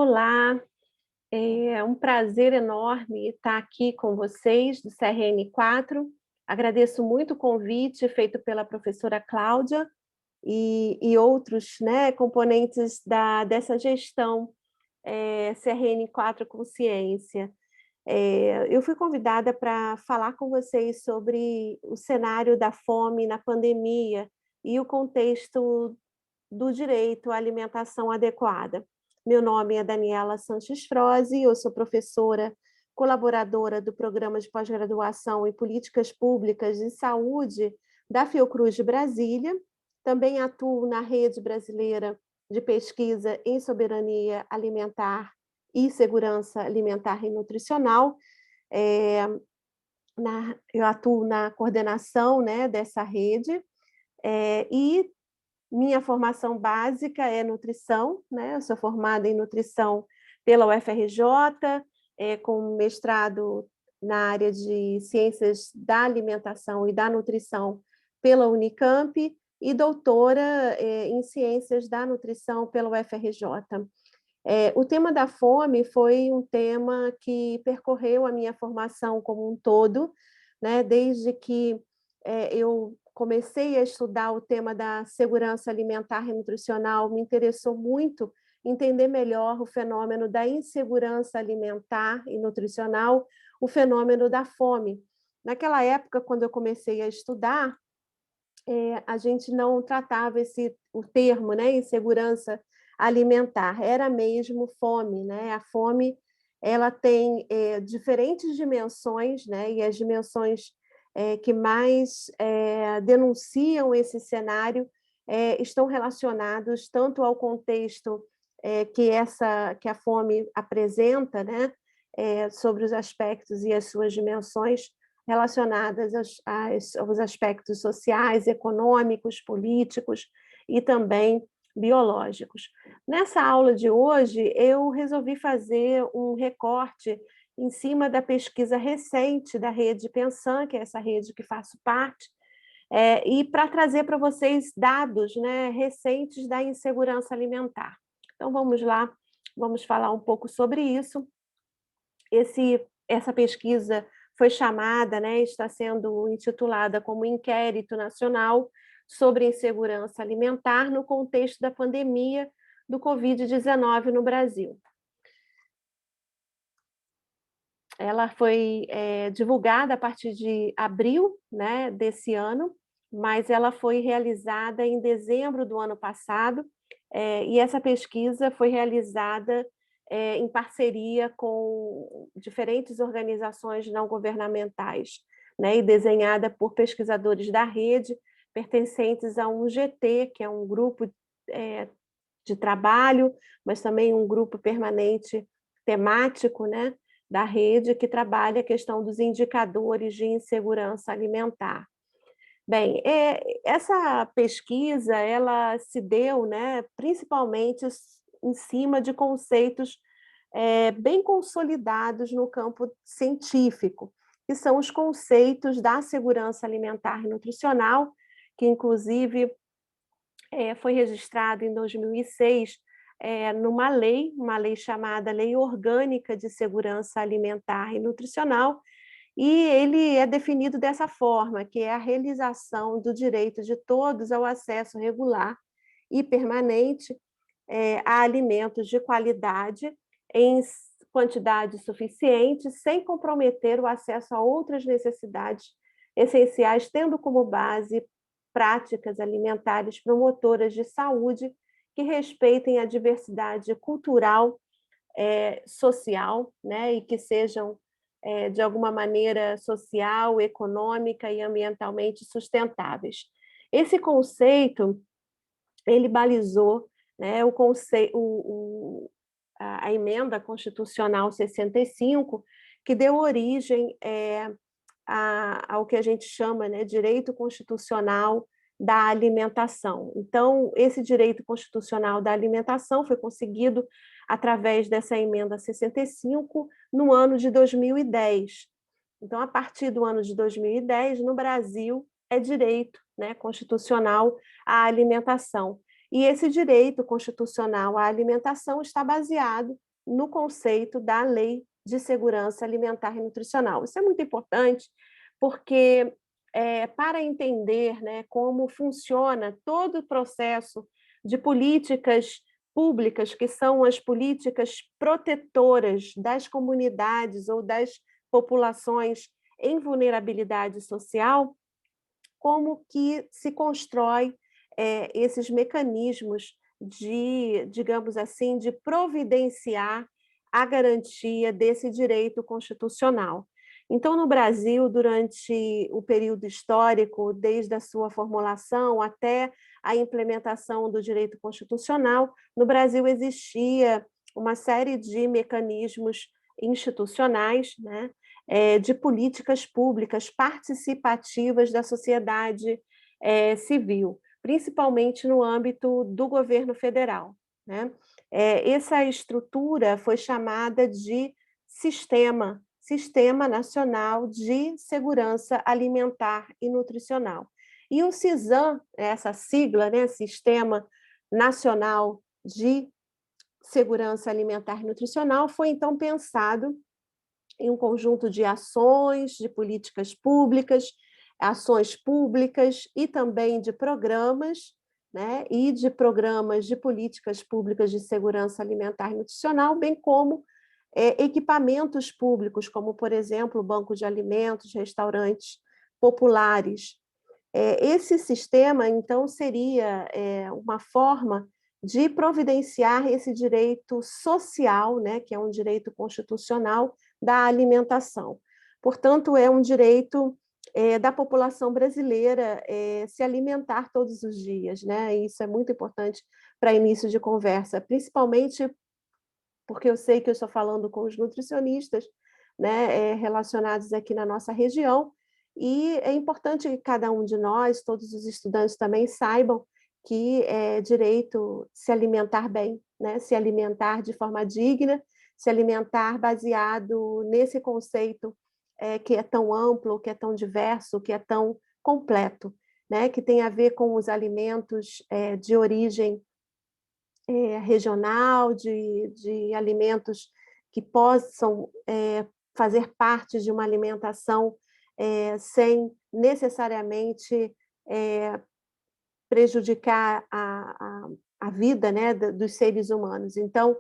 Olá, é um prazer enorme estar aqui com vocês do CRN4. Agradeço muito o convite feito pela professora Cláudia e outros, né, componentes dessa gestão CRN4 Consciência. Eu fui convidada para falar com vocês sobre o cenário da fome na pandemia e o contexto do direito à alimentação adequada. Meu nome é Daniela Sanches Froze, eu sou professora colaboradora do Programa de Pós-Graduação em Políticas Públicas de Saúde da Fiocruz de Brasília. Também atuo na Rede Brasileira de Pesquisa em Soberania Alimentar e Segurança Alimentar e Nutricional. Eu atuo na coordenação, né, dessa rede, e minha formação básica é nutrição, né? Eu sou formada em nutrição pela UFRJ, com mestrado na área de ciências da alimentação e da nutrição pela Unicamp e doutora em ciências da nutrição pela UFRJ. O tema da fome foi um tema que percorreu a minha formação como um todo, né? Desde que eu comecei a estudar o tema da segurança alimentar e nutricional, me interessou muito entender melhor o fenômeno da insegurança alimentar e nutricional, o fenômeno da fome. Naquela época, quando eu comecei a estudar, a gente não tratava o termo, né, insegurança alimentar, era mesmo fome, né? A fome, ela tem diferentes dimensões, né? E as dimensões que mais denunciam esse cenário estão relacionados tanto ao contexto que a fome apresenta, né? Sobre os aspectos e as suas dimensões relacionadas aos aspectos sociais, econômicos, políticos e também biológicos. Nessa aula de hoje, eu resolvi fazer um recorte em cima da pesquisa recente da rede Pensan, que é essa rede que faço parte, e para trazer para vocês dados, né, recentes da insegurança alimentar. Então, vamos lá, vamos falar um pouco sobre isso. Essa pesquisa foi chamada, né, está sendo intitulada como Inquérito Nacional sobre Insegurança Alimentar no contexto da pandemia do Covid-19 no Brasil. Ela foi divulgada a partir de abril, né, desse ano, mas ela foi realizada em dezembro do ano passado, e essa pesquisa foi realizada em parceria com diferentes organizações não governamentais, né, e desenhada por pesquisadores da rede, pertencentes a um GT, que é um grupo de trabalho, mas também um grupo permanente temático, né, da rede, que trabalha a questão dos indicadores de insegurança alimentar. Bem, essa pesquisa, ela se deu, né, principalmente em cima de conceitos bem consolidados no campo científico, que são os conceitos da segurança alimentar e nutricional, que inclusive foi registrado em 2006 numa lei, uma lei chamada Lei Orgânica de Segurança Alimentar e Nutricional, e ele é definido dessa forma, que é a realização do direito de todos ao acesso regular e permanente a alimentos de qualidade em quantidade suficiente, sem comprometer o acesso a outras necessidades essenciais, tendo como base práticas alimentares promotoras de saúde que respeitem a diversidade cultural, social, né, e que sejam, de alguma maneira, social, econômica e ambientalmente sustentáveis. Esse conceito, ele balizou, né, a emenda constitucional 65, que deu origem ao que a gente chama, né, direito constitucional da alimentação. Então, esse direito constitucional da alimentação foi conseguido através dessa emenda 65 no ano de 2010. Então, a partir do ano de 2010, no Brasil, é direito, né, constitucional à alimentação. E esse direito constitucional à alimentação está baseado no conceito da Lei de Segurança Alimentar e Nutricional. Isso é muito importante, porque para entender, né, como funciona todo o processo de políticas públicas, que são as políticas protetoras das comunidades ou das populações em vulnerabilidade social, como que se constrói esses mecanismos de, digamos assim, de providenciar a garantia desse direito constitucional. Então, no Brasil, durante o período histórico, desde a sua formulação até a implementação do direito constitucional, no Brasil existia uma série de mecanismos institucionais, né, de políticas públicas participativas da sociedade civil, principalmente no âmbito do governo federal, né? Essa estrutura foi chamada de Sistema Nacional de Segurança Alimentar e Nutricional. E o SISAN, essa sigla, né, Sistema Nacional de Segurança Alimentar e Nutricional, foi então pensado em um conjunto de ações, de políticas públicas, ações públicas e também de programas, né, e de programas de políticas públicas de segurança alimentar e nutricional, bem como equipamentos públicos, como, por exemplo, banco de alimentos, restaurantes populares. Esse sistema, então, seria uma forma de providenciar esse direito social, né, que é um direito constitucional, da alimentação. Portanto, é um direito da população brasileira se alimentar todos os dias, né? E isso é muito importante para início de conversa, principalmente porque eu sei que eu estou falando com os nutricionistas, né, relacionados aqui na nossa região, e é importante que cada um de nós, todos os estudantes também saibam que é direito se alimentar bem, né, se alimentar de forma digna, se alimentar baseado nesse conceito que é tão amplo, que é tão diverso, que é tão completo, né, que tem a ver com os alimentos de origem regional, de alimentos que possam fazer parte de uma alimentação sem necessariamente prejudicar a vida, né, dos seres humanos. Então,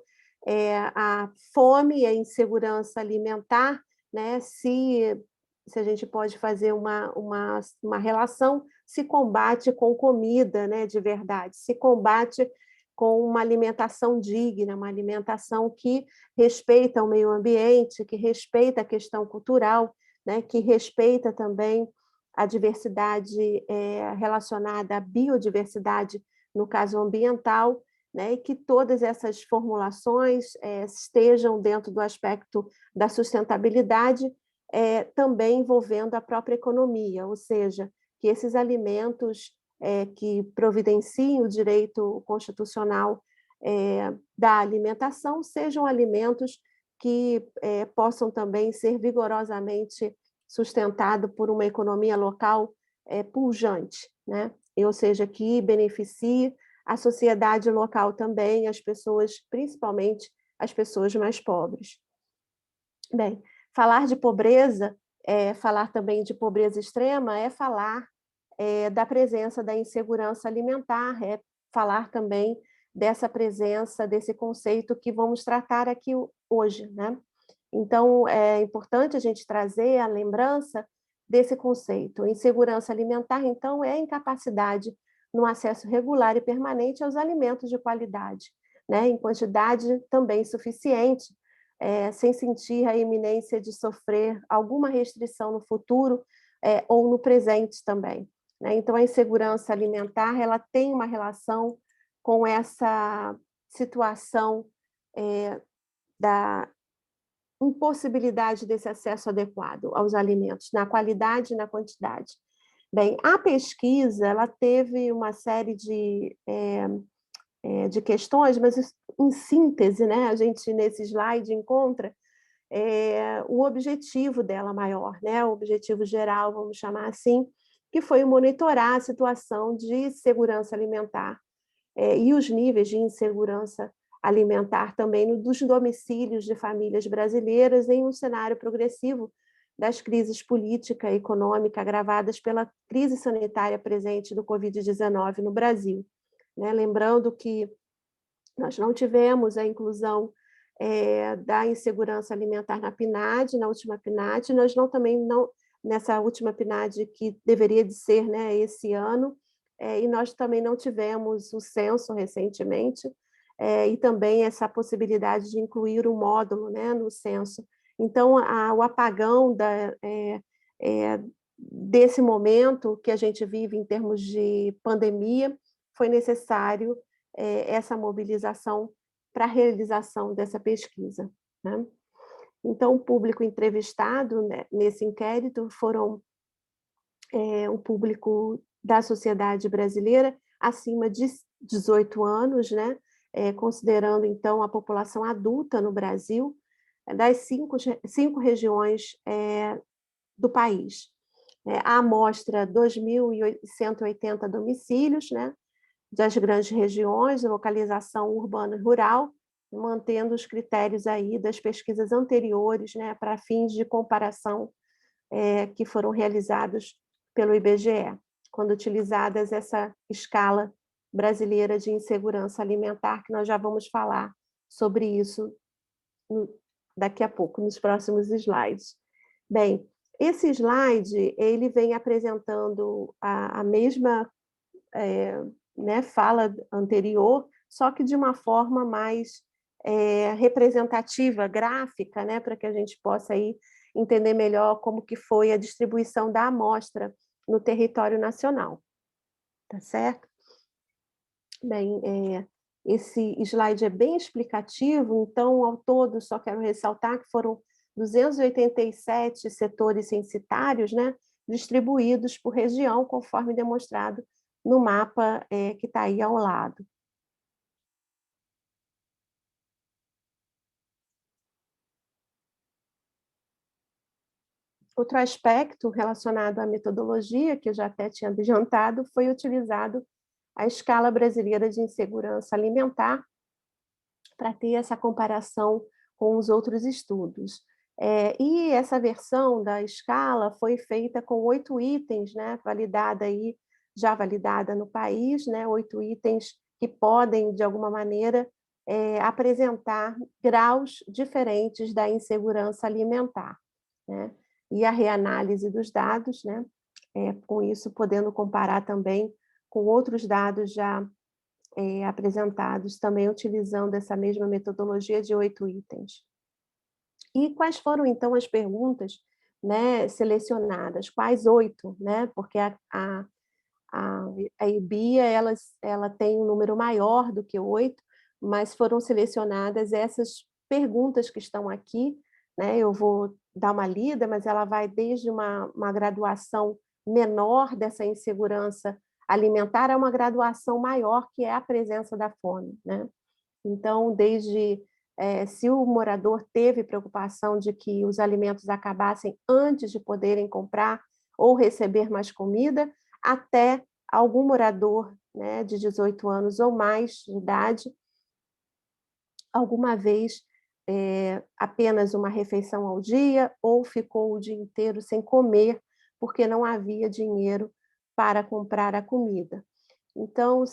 a fome e a insegurança alimentar, né, se a gente pode fazer uma relação, se combate com comida, né, de verdade, se combate com uma alimentação digna, uma alimentação que respeita o meio ambiente, que respeita a questão cultural, né, que respeita também a diversidade relacionada à biodiversidade, no caso ambiental, né, e que todas essas formulações estejam dentro do aspecto da sustentabilidade, também envolvendo a própria economia, ou seja, que esses alimentos que providenciem o direito constitucional da alimentação sejam alimentos que possam também ser vigorosamente sustentados por uma economia local pujante, né? Ou seja, que beneficie a sociedade local também, as pessoas, principalmente as pessoas mais pobres. Bem, falar de pobreza, falar também de pobreza extrema, é falar da presença da insegurança alimentar, é falar também dessa presença, desse conceito que vamos tratar aqui hoje, né? Então, é importante a gente trazer a lembrança desse conceito. Insegurança alimentar, então, é a incapacidade no acesso regular e permanente aos alimentos de qualidade, né? Em quantidade também suficiente, sem sentir a iminência de sofrer alguma restrição no futuro ou no presente também, né? Então, a insegurança alimentar ela tem uma relação com essa situação da impossibilidade desse acesso adequado aos alimentos, na qualidade e na quantidade. Bem, a pesquisa ela teve uma série de questões, mas em síntese, né, a gente nesse slide encontra o objetivo dela maior, né, o objetivo geral, vamos chamar assim, que foi monitorar a situação de segurança alimentar e os níveis de insegurança alimentar também dos domicílios de famílias brasileiras em um cenário progressivo das crises política e econômica agravadas pela crise sanitária presente do Covid-19 no Brasil. Né? Lembrando que nós não tivemos a inclusão da insegurança alimentar na PNAD, na última PNAD, nós nessa última PNAD que deveria de ser, né, esse ano, e nós também não tivemos o censo recentemente, e também essa possibilidade de incluir o módulo, né, no censo. Então, o apagão desse momento que a gente vive em termos de pandemia, foi necessário essa mobilização para a realização dessa pesquisa. Né? Então, o público entrevistado, né, nesse inquérito foram um público da sociedade brasileira acima de 18 anos, né? Considerando, então, a população adulta no Brasil, das cinco regiões do país. A amostra 2.180 domicílios, né? Das grandes regiões, localização urbana e rural, mantendo os critérios aí das pesquisas anteriores, né, para fins de comparação que foram realizados pelo IBGE, quando utilizadas essa escala brasileira de insegurança alimentar, que nós já vamos falar sobre isso daqui a pouco, nos próximos slides. Bem, esse slide, ele vem apresentando a mesma né, fala anterior, só que de uma forma mais representativa, gráfica, né, para que a gente possa aí entender melhor como que foi a distribuição da amostra no território nacional. Tá certo? Bem, esse slide é bem explicativo, então, ao todo, só quero ressaltar que foram 287 setores censitários, né, distribuídos por região, conforme demonstrado no mapa que está aí ao lado. Outro aspecto relacionado à metodologia, que eu já até tinha adiantado, foi utilizado a escala brasileira de insegurança alimentar para ter essa comparação com os outros estudos. E essa versão da escala foi feita com 8 itens, né, já validada no país, né, 8 itens que podem, de alguma maneira, apresentar graus diferentes da insegurança alimentar. Né? E a reanálise dos dados, né, com isso podendo comparar também com outros dados já apresentados, também utilizando essa mesma metodologia de 8 itens. E quais foram, então, as perguntas, né, selecionadas? Quais 8? Né? Porque a IBIA ela tem um número maior do que 8, mas foram selecionadas essas perguntas que estão aqui, né? Eu vou dar uma lida, mas ela vai desde uma graduação menor dessa insegurança alimentar a uma graduação maior, que é a presença da fome. Né? Então, desde se o morador teve preocupação de que os alimentos acabassem antes de poderem comprar ou receber mais comida, até algum morador, né, de 18 anos ou mais de idade, alguma vez apenas uma refeição ao dia ou ficou o dia inteiro sem comer porque não havia dinheiro para comprar a comida. Então,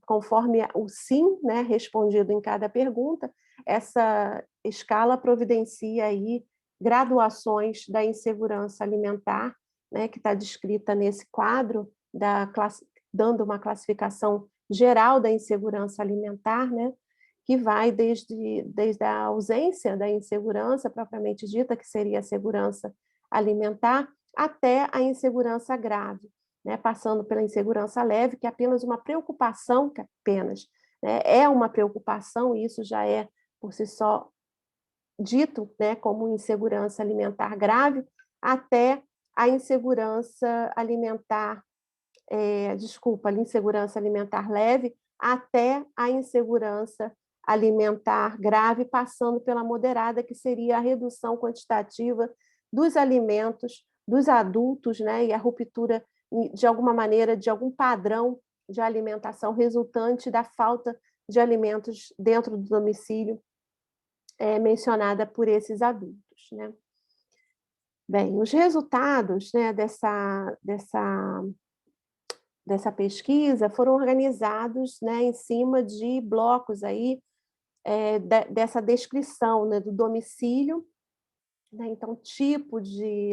conforme o sim, né, respondido em cada pergunta, essa escala providencia aí graduações da insegurança alimentar, né, que está descrita nesse quadro, dando uma classificação geral da insegurança alimentar, né, que vai desde a ausência da insegurança propriamente dita, que seria a segurança alimentar, até a insegurança grave, né, passando pela insegurança leve, que é apenas uma preocupação, né, é uma preocupação, e isso já é, por si só, dito, né, como insegurança alimentar grave, até a insegurança alimentar, insegurança alimentar leve, até a insegurança alimentar grave, passando pela moderada, que seria a redução quantitativa dos alimentos dos adultos, né, e a ruptura, de alguma maneira, de algum padrão de alimentação resultante da falta de alimentos dentro do domicílio mencionada por esses adultos, né? Bem, os resultados, né, dessa pesquisa foram organizados, né, em cima de blocos aí, dessa descrição, né, do domicílio, né? Então, tipo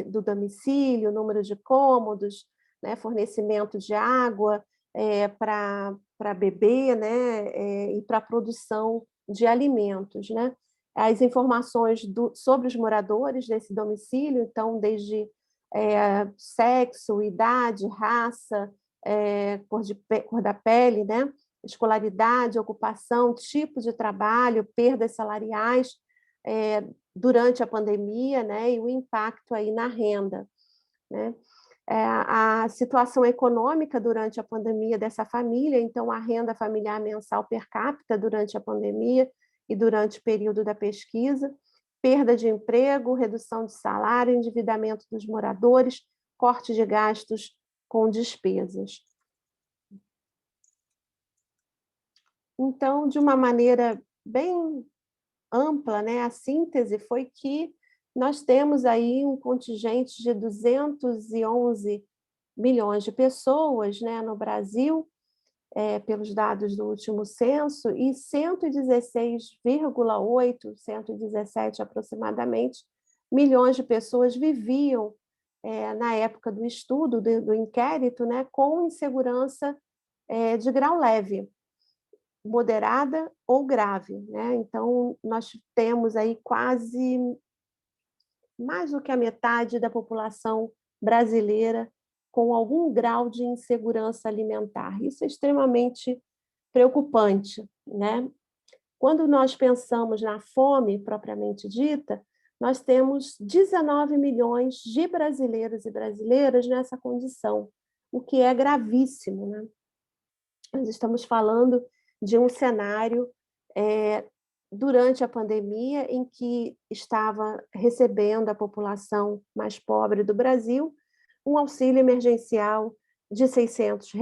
do domicílio, número de cômodos, né, fornecimento de água para beber, né, e para a produção de alimentos, né? As informações sobre os moradores desse domicílio, então, desde sexo, idade, raça, cor da pele, né? Escolaridade, ocupação, tipo de trabalho, perdas salariais, durante a pandemia, né, e o impacto aí na renda, né? A situação econômica durante a pandemia dessa família, então a renda familiar mensal per capita durante a pandemia e durante o período da pesquisa, perda de emprego, redução de salário, endividamento dos moradores, corte de gastos com despesas. Então, de uma maneira bem ampla, né, a síntese foi que nós temos aí um contingente de 211 milhões de pessoas, né, no Brasil, pelos dados do último censo, e 116,8, 117 aproximadamente, milhões de pessoas viviam, na época do estudo, do inquérito, né, com insegurança de grau leve, moderada ou grave, né? Então, nós temos aí quase mais do que a metade da população brasileira com algum grau de insegurança alimentar. Isso é extremamente preocupante, né? Quando nós pensamos na fome propriamente dita, nós temos 19 milhões de brasileiros e brasileiras nessa condição, o que é gravíssimo, né? Nós estamos falando de um cenário durante a pandemia em que estava recebendo a população mais pobre do Brasil um auxílio emergencial de R$ 600,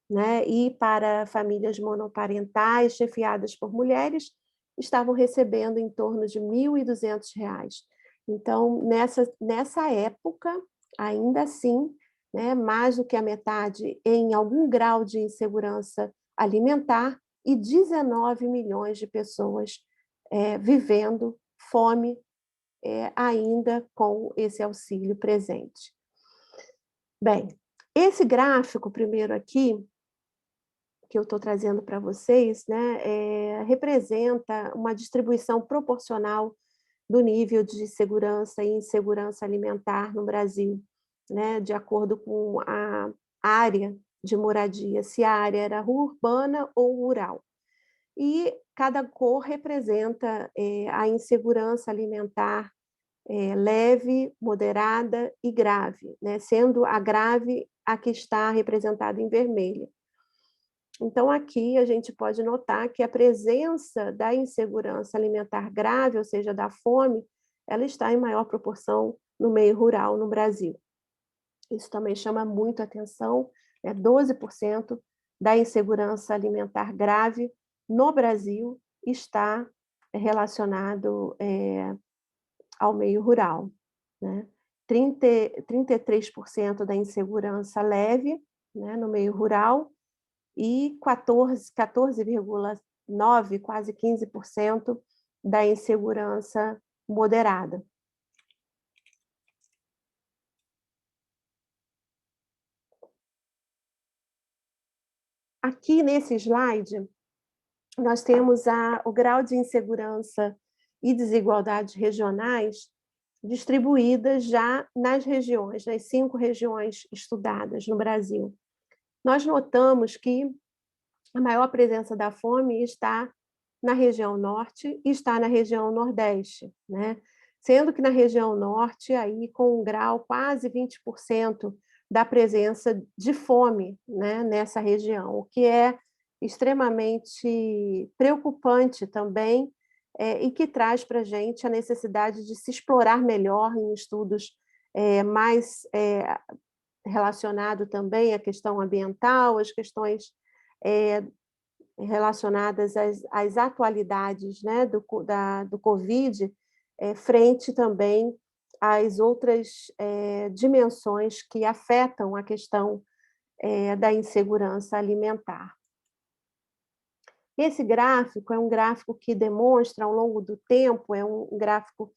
né? E para famílias monoparentais chefiadas por mulheres, estavam recebendo em torno de R$ 1.200. Então, nessa época, ainda assim, né, mais do que a metade em algum grau de insegurança alimentar e 19 milhões de pessoas vivendo fome ainda com esse auxílio presente. Bem, esse gráfico, primeiro aqui, que eu estou trazendo para vocês, né, representa uma distribuição proporcional do nível de segurança e insegurança alimentar no Brasil, né, de acordo com a área de moradia, se a área era urbana ou rural. E cada cor representa a insegurança alimentar leve, moderada e grave, né, sendo a grave a que está representada em vermelho. Então, aqui a gente pode notar que a presença da insegurança alimentar grave, ou seja, da fome, ela está em maior proporção no meio rural no Brasil. Isso também chama muito atenção, 12% da insegurança alimentar grave no Brasil está relacionado ao meio rural, né? 33% da insegurança leve, né, no meio rural, e 14,9%, quase 15% da insegurança moderada. Aqui nesse slide, nós temos o grau de insegurança e desigualdades regionais distribuídas já nas regiões, nas 5 regiões estudadas no Brasil. Nós notamos que a maior presença da fome está na região norte e está na região nordeste, né? Sendo que na região norte, aí com um grau quase 20% da presença de fome, né, nessa região, o que é extremamente preocupante também, e que traz para a gente a necessidade de se explorar melhor em estudos mais relacionado também à questão ambiental, às questões relacionadas às atualidades, né, do Covid, frente também às outras dimensões que afetam a questão da insegurança alimentar. Esse gráfico é um gráfico que demonstra, ao longo do tempo, é um gráfico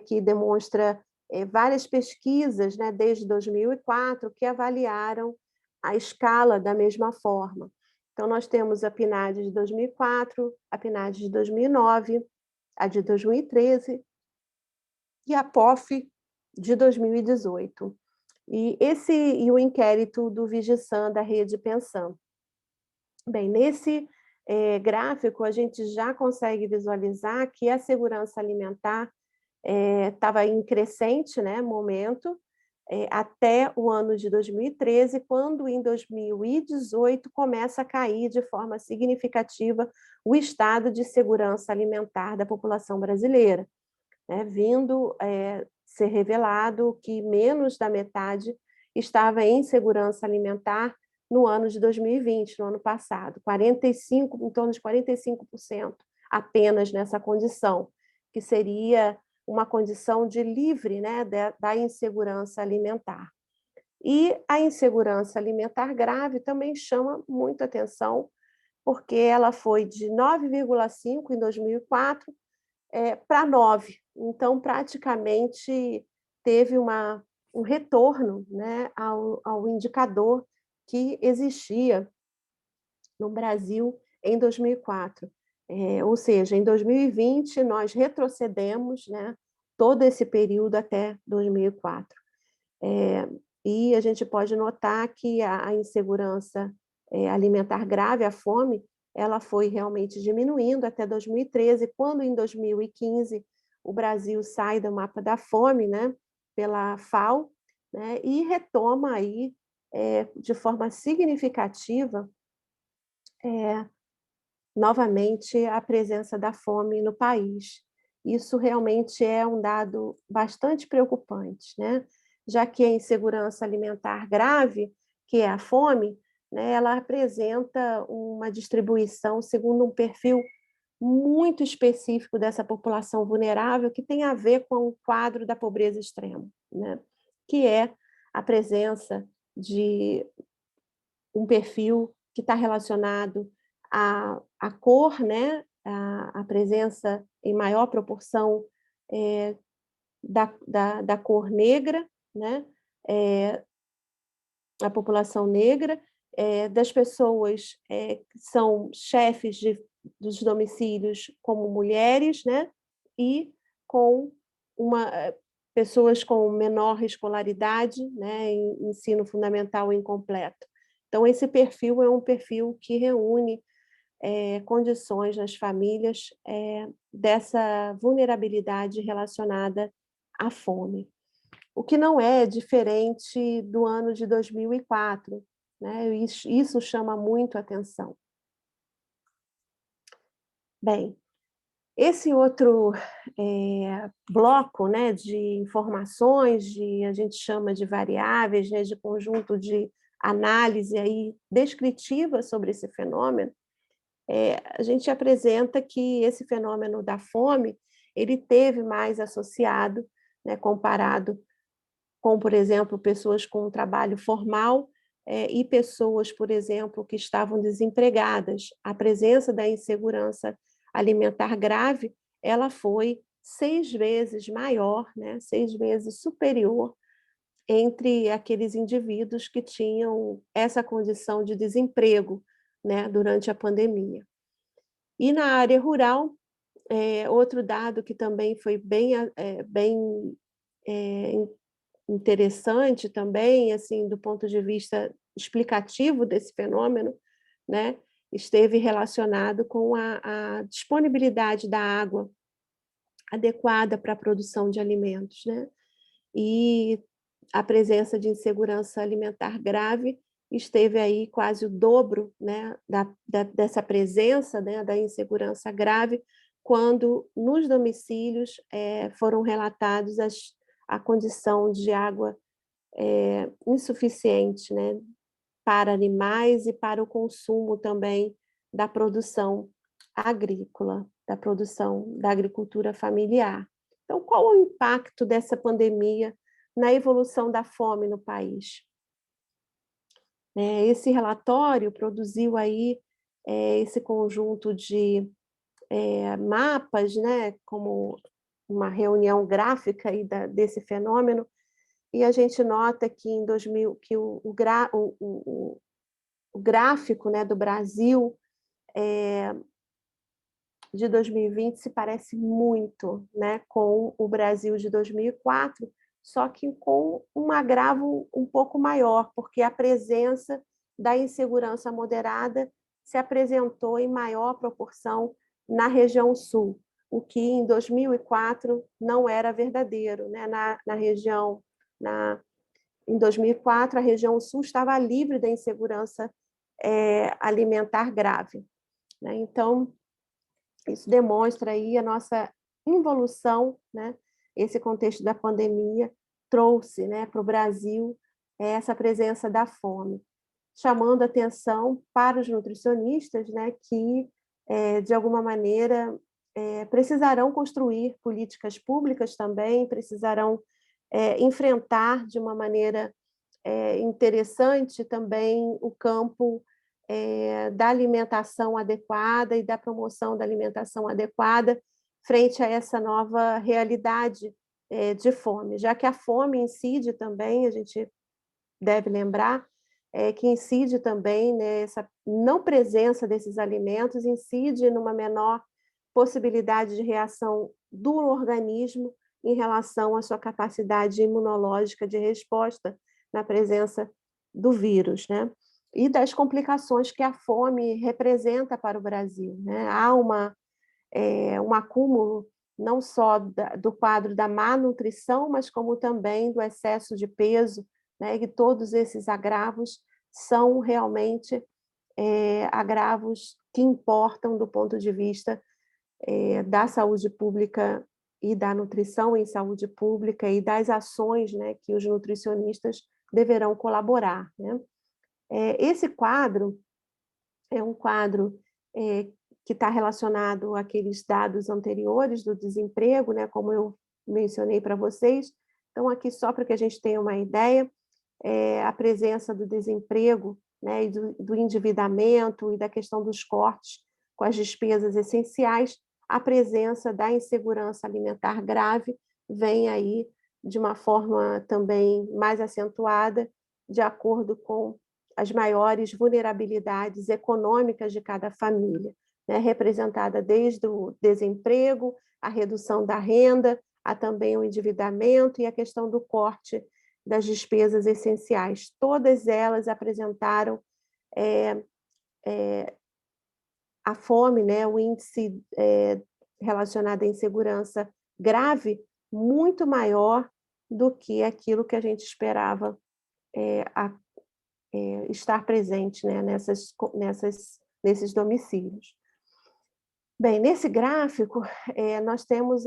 que demonstra várias pesquisas, né, desde 2004, que avaliaram a escala da mesma forma. Então, nós temos a PNAD de 2004, a PNAD de 2009, a de 2013 e a POF de 2018. E o inquérito do Vigisan, da Rede Pensam. Bem, nesse gráfico, a gente já consegue visualizar que a segurança alimentar estava em crescente, né, momento, até o ano de 2013, quando em 2018 começa a cair de forma significativa o estado de segurança alimentar da população brasileira, né, vindo ser revelado que menos da metade estava em segurança alimentar no ano de 2020, no ano passado, em torno de 45% apenas nessa condição, que seria uma condição de livre, né, da insegurança alimentar. E a insegurança alimentar grave também chama muita atenção, porque ela foi de 9,5 em 2004 para 9. Então, praticamente, teve um retorno, né, ao indicador que existia no Brasil em 2004. Ou seja, em 2020, nós retrocedemos, né, todo esse período até 2004. E a gente pode notar que a insegurança alimentar grave, a fome, ela foi realmente diminuindo até 2013, quando em 2015 o Brasil sai do mapa da fome, né, pela FAO, né, e retoma aí de forma significativa novamente a presença da fome no país. Isso realmente é um dado bastante preocupante, né? Já que a insegurança alimentar grave, que é a fome, né, ela apresenta uma distribuição segundo um perfil muito específico dessa população vulnerável, que tem a ver com o quadro da pobreza extrema, né? Que é a presença de um perfil que está relacionado à cor, né? A presença em maior proporção da cor negra, né? A população negra, das pessoas que são chefes dos domicílios como mulheres, né? E com pessoas com menor escolaridade, né? Em ensino fundamental incompleto. Então, esse perfil é um perfil que reúne condições nas famílias dessa vulnerabilidade relacionada à fome. O que não é diferente do ano de 2004, né? Isso chama muito atenção. Bem, esse outro bloco, né, de informações, a gente chama de variáveis, né, de conjunto de análise aí descritiva sobre esse fenômeno, a gente apresenta que esse fenômeno da fome, ele teve mais associado, né, comparado com, por exemplo, pessoas com um trabalho formal e pessoas, por exemplo, que estavam desempregadas. A presença da insegurança alimentar grave, ela foi 6 vezes maior, né, 6 vezes superior entre aqueles indivíduos que tinham essa condição de desemprego, né, durante a pandemia. E na área rural, outro dado que também foi bem interessante também, assim, do ponto de vista explicativo desse fenômeno, né, esteve relacionado com a disponibilidade da água adequada para a produção de alimentos, né? E a presença de insegurança alimentar grave esteve aí quase o dobro, né, dessa presença, né, da insegurança grave, quando nos domicílios foram relatados a condição de água insuficiente, né, para animais e para o consumo também da produção agrícola, da produção da agricultura familiar. Então, qual o impacto dessa pandemia na evolução da fome no país? Esse relatório produziu aí esse conjunto de mapas, né, como uma reunião gráfica aí desse fenômeno, e a gente nota que em 2000 que o gráfico, né, do Brasil de 2020 se parece muito, né, com o Brasil de 2004, só que com um agravo um pouco maior, porque a presença da insegurança moderada se apresentou em maior proporção na região sul, o que em 2004 não era verdadeiro, né? Em 2004, a região sul estava livre da insegurança alimentar grave, né? Então, isso demonstra aí a nossa involução, né? Esse contexto da pandemia trouxe, né, para o Brasil essa presença da fome, chamando atenção para os nutricionistas, né, que, de alguma maneira, precisarão construir políticas públicas também, precisarão enfrentar de uma maneira interessante também o campo da alimentação adequada e da promoção da alimentação adequada frente a essa nova realidade de fome, já que a fome incide também, a gente deve lembrar, que incide também, né, essa não presença desses alimentos incide numa menor possibilidade de reação do organismo em relação à sua capacidade imunológica de resposta na presença do vírus, né? E das complicações que a fome representa para o Brasil, né? Há um acúmulo não só do quadro da má nutrição, mas como também do excesso de peso, né? E todos esses agravos são realmente agravos que importam do ponto de vista da saúde pública e da nutrição em saúde pública e das ações, né, que os nutricionistas deverão colaborar, né? Esse quadro é um quadro que está relacionado àqueles dados anteriores do desemprego, né, como eu mencionei para vocês. Então, aqui só para que a gente tenha uma ideia, a presença do desemprego, né, e do endividamento e da questão dos cortes com as despesas essenciais, a presença da insegurança alimentar grave vem aí de uma forma também mais acentuada, de acordo com as maiores vulnerabilidades econômicas de cada família, né, representada desde o desemprego, a redução da renda, a também o endividamento e a questão do corte das despesas essenciais. Todas elas apresentaram a fome, né, o índice relacionado à insegurança grave, muito maior do que aquilo que a gente esperava estar presente, né, nesses domicílios. Bem, nesse gráfico, nós temos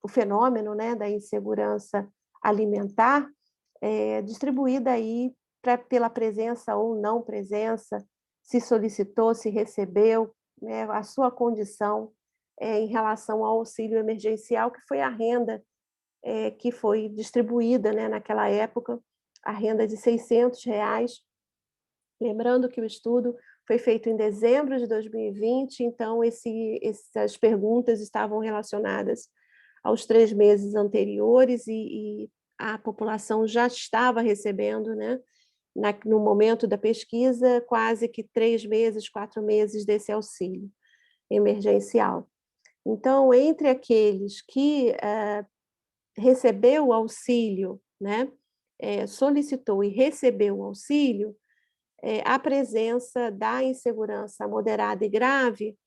o fenômeno, né, da insegurança alimentar distribuída aí pela presença ou não presença, se solicitou, se recebeu, né, a sua condição em relação ao auxílio emergencial, que foi a renda que foi distribuída, né, naquela época, a renda de R$ 600. Lembrando que o estudo foi feito em dezembro de 2020, então essas perguntas estavam relacionadas aos 3 meses anteriores e a população já estava recebendo, né, no momento da pesquisa, quase que 3 meses, 4 meses desse auxílio emergencial. Então, entre aqueles que recebeu o auxílio, né, solicitou e recebeu o auxílio, a presença da insegurança moderada e grave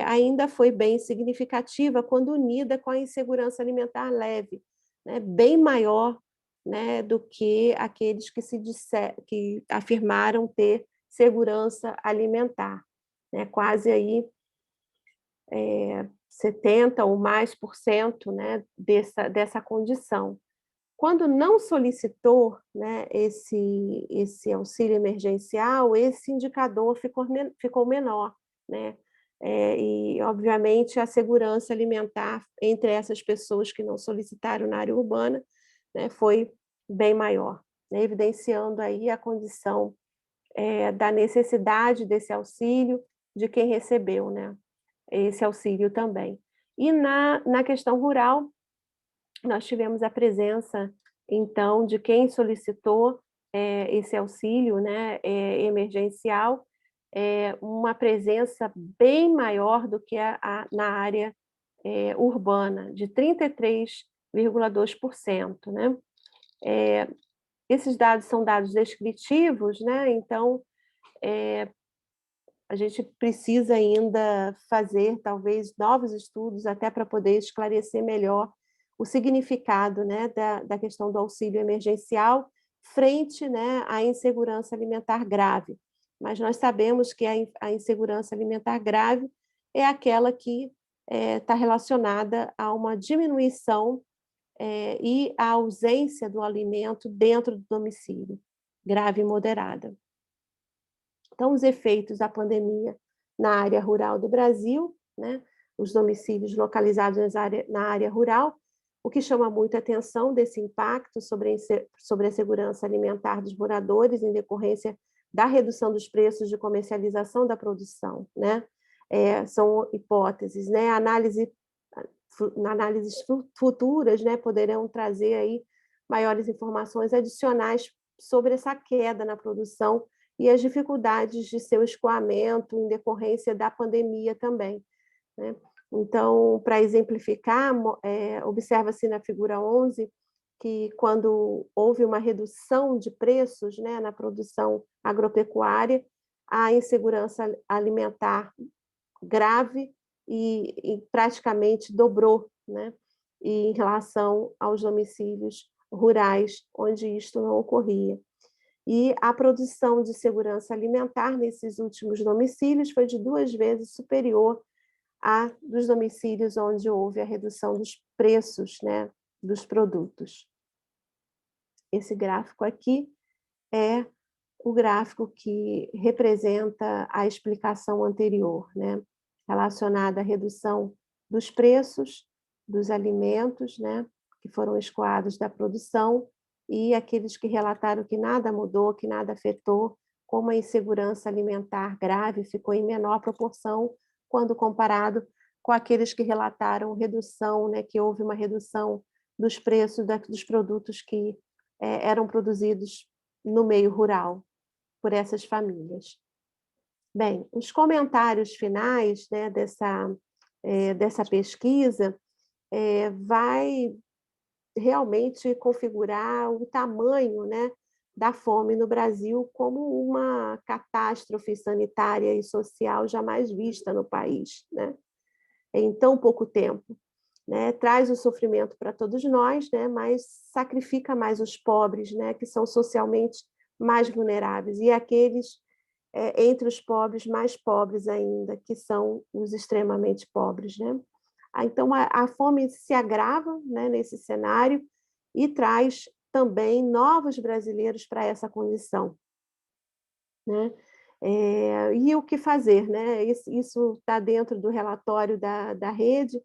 ainda foi bem significativa quando unida com a insegurança alimentar leve, né, bem maior, né, do que aqueles que afirmaram ter segurança alimentar, né, quase aí 70 ou mais por cento, né, dessa condição. Quando não solicitou, né, esse auxílio emergencial, esse indicador ficou menor, né? E, obviamente, a segurança alimentar entre essas pessoas que não solicitaram na área urbana, né, foi bem maior, né, evidenciando aí a condição da necessidade desse auxílio de quem recebeu, né, esse auxílio também. E na questão rural, nós tivemos a presença, então, de quem solicitou esse auxílio, né, emergencial, uma presença bem maior do que na área urbana, de 33,2%, né? Esses dados são dados descritivos, né? Então, a gente precisa ainda fazer, talvez, novos estudos até para poder esclarecer melhor o significado, né, da questão do auxílio emergencial frente, né, à insegurança alimentar grave. Mas nós sabemos que a insegurança alimentar grave é aquela que está relacionada a uma diminuição e a ausência do alimento dentro do domicílio, grave e moderada. Então, os efeitos da pandemia na área rural do Brasil, né, os domicílios localizados na área rural, o que chama muita atenção desse impacto sobre a segurança alimentar dos moradores em decorrência da redução dos preços de comercialização da produção, né? São hipóteses, né? Análises futuras, né, poderão trazer aí maiores informações adicionais sobre essa queda na produção e as dificuldades de seu escoamento em decorrência da pandemia também, né? Então, para exemplificar, observa-se na figura 11 que quando houve uma redução de preços, né, na produção agropecuária, a insegurança alimentar grave e praticamente dobrou, né, em relação aos domicílios rurais, onde isto não ocorria. E a produção de segurança alimentar nesses últimos domicílios foi de 2 vezes superior à dos domicílios onde houve a redução dos preços, né, dos produtos. Esse gráfico aqui é o gráfico que representa a explicação anterior, né, relacionada à redução dos preços dos alimentos, né, que foram escoados da produção, e aqueles que relataram que nada mudou, que nada afetou, como a insegurança alimentar grave ficou em menor proporção quando comparado com aqueles que relataram redução, né, que houve uma redução dos preços dos produtos que eram produzidos no meio rural por essas famílias. Bem, os comentários finais, né, dessa pesquisa vai realmente configurar o tamanho, né, da fome no Brasil como uma catástrofe sanitária e social jamais vista no país, né, em tão pouco tempo. Né, traz o sofrimento para todos nós, né, mas sacrifica mais os pobres, né, que são socialmente mais vulneráveis, e aqueles entre os pobres mais pobres ainda, que são os extremamente pobres, né? Então, a fome se agrava, né, nesse cenário e traz também novos brasileiros para essa condição, né? E o que fazer, né? Isso está dentro do relatório da rede,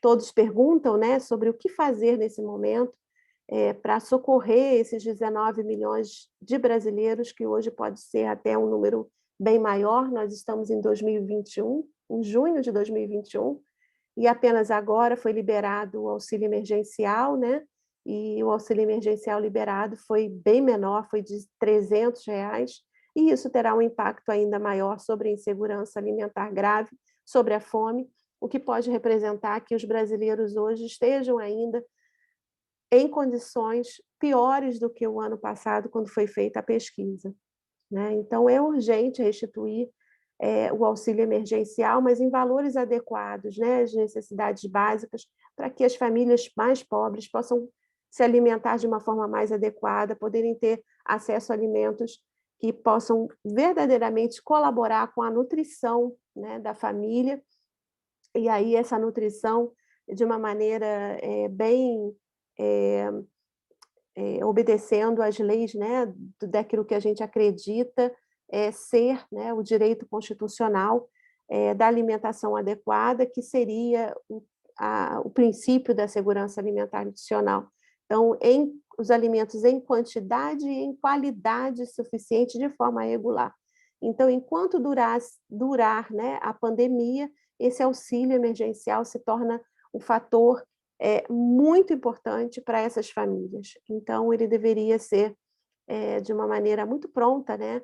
todos perguntam, né, sobre o que fazer nesse momento para socorrer esses 19 milhões de brasileiros, que hoje pode ser até um número bem maior. Nós estamos em 2021, em junho de 2021, e apenas agora foi liberado o auxílio emergencial, né? E o auxílio emergencial liberado foi bem menor, foi de R$ 300, e isso terá um impacto ainda maior sobre a insegurança alimentar grave, sobre a fome, o que pode representar que os brasileiros hoje estejam ainda em condições piores do que o ano passado, quando foi feita a pesquisa, né? Então, é urgente restituir o auxílio emergencial, mas em valores adequados, né, às necessidades básicas, para que as famílias mais pobres possam se alimentar de uma forma mais adequada, poderem ter acesso a alimentos que possam verdadeiramente colaborar com a nutrição, né, da família, e aí essa nutrição de uma maneira bem obedecendo às leis, né, daquilo que a gente acredita ser, né, o direito constitucional da alimentação adequada, que seria o princípio da segurança alimentar nutricional. Então, os alimentos em quantidade e em qualidade suficiente de forma regular. Então, enquanto durar, né, a pandemia, esse auxílio emergencial se torna um fator muito importante para essas famílias. Então, ele deveria ser de uma maneira muito pronta, né,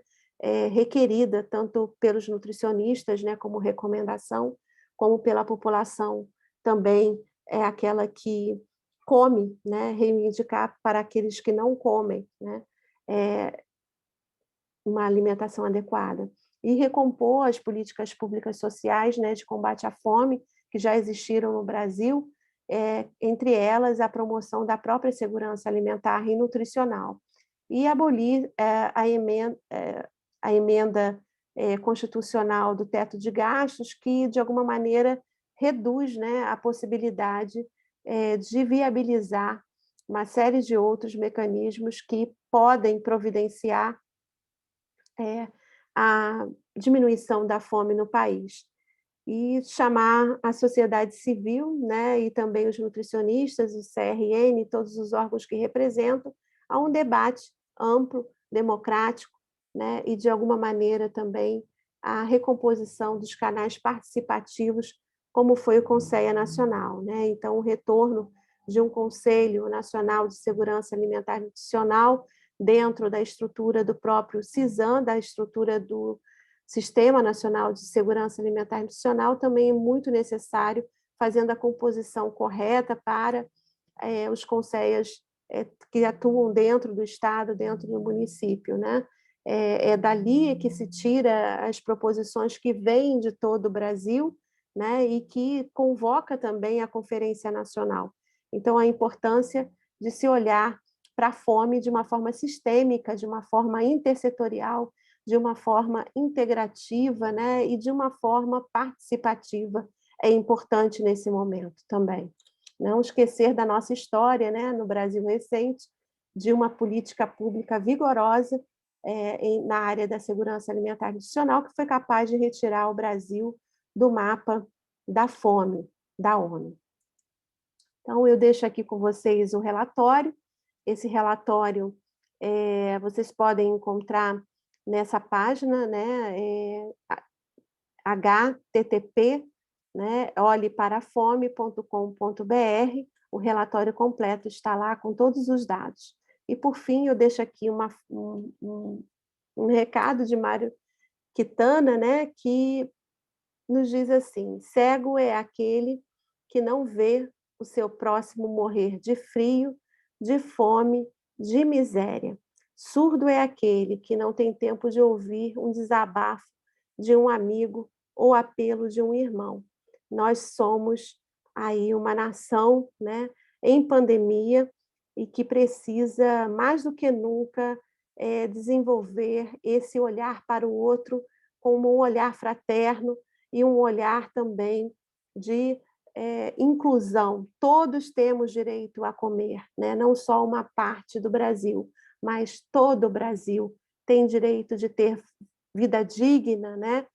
requerida tanto pelos nutricionistas, né, como recomendação, como pela população também, aquela que come, né, reivindicar para aqueles que não comem, né, uma alimentação adequada. E recompor as políticas públicas sociais, né, de combate à fome, que já existiram no Brasil, entre elas a promoção da própria segurança alimentar e nutricional. E abolir a emenda constitucional do teto de gastos, que, de alguma maneira, reduz, né, a possibilidade de viabilizar uma série de outros mecanismos que podem providenciar a diminuição da fome no país. E chamar a sociedade civil, né, e também os nutricionistas, o CRN, todos os órgãos que representam, a um debate amplo, democrático, né, e, de alguma maneira, também a recomposição dos canais participativos, como foi o Conselho Nacional, né? Então, o retorno de um Conselho Nacional de Segurança Alimentar e Nutricional dentro da estrutura do próprio CISAM, da estrutura do Sistema Nacional de Segurança Alimentar e Nutricional, também é muito necessário, fazendo a composição correta para os conselhos que atuam dentro do Estado, dentro do município, né? É dali que se tira as proposições que vêm de todo o Brasil, né? E que convoca também a Conferência Nacional. Então, a importância de se olhar para a fome de uma forma sistêmica, de uma forma intersetorial, de uma forma integrativa, né? E de uma forma participativa é importante nesse momento também. Não esquecer da nossa história, né, no Brasil recente, de uma política pública vigorosa na área da segurança alimentar e nutricional, que foi capaz de retirar o Brasil do mapa da fome da ONU. Então, eu deixo aqui com vocês o relatório. Esse relatório vocês podem encontrar nessa página, né, http, né, olheparafome.com.br, o relatório completo está lá com todos os dados. E, por fim, eu deixo aqui um recado de Mário Quintana, né, que nos diz assim: cego é aquele que não vê o seu próximo morrer de frio, de fome, de miséria. Surdo é aquele que não tem tempo de ouvir um desabafo de um amigo ou apelo de um irmão. Nós somos aí uma nação, né, em pandemia e que precisa, mais do que nunca, desenvolver esse olhar para o outro como um olhar fraterno e um olhar também de inclusão. Todos temos direito a comer, né? Não só uma parte do Brasil, mas todo o Brasil tem direito de ter vida digna, né?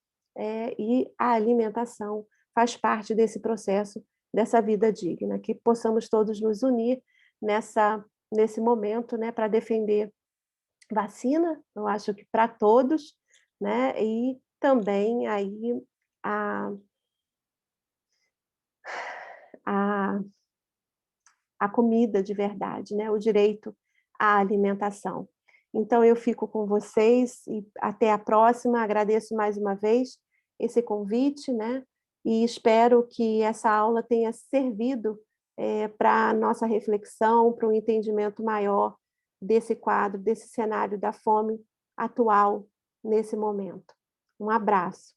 E a alimentação faz parte desse processo, dessa vida digna, que possamos todos nos unir nesse momento, né, para defender vacina, eu acho que para todos, né, e também aí a, a, a comida de verdade, né, o direito à alimentação. Então, eu fico com vocês e até a próxima. Agradeço mais uma vez esse convite, né? E espero que essa aula tenha servido para a nossa reflexão, para um entendimento maior desse quadro, desse cenário da fome atual nesse momento. Um abraço.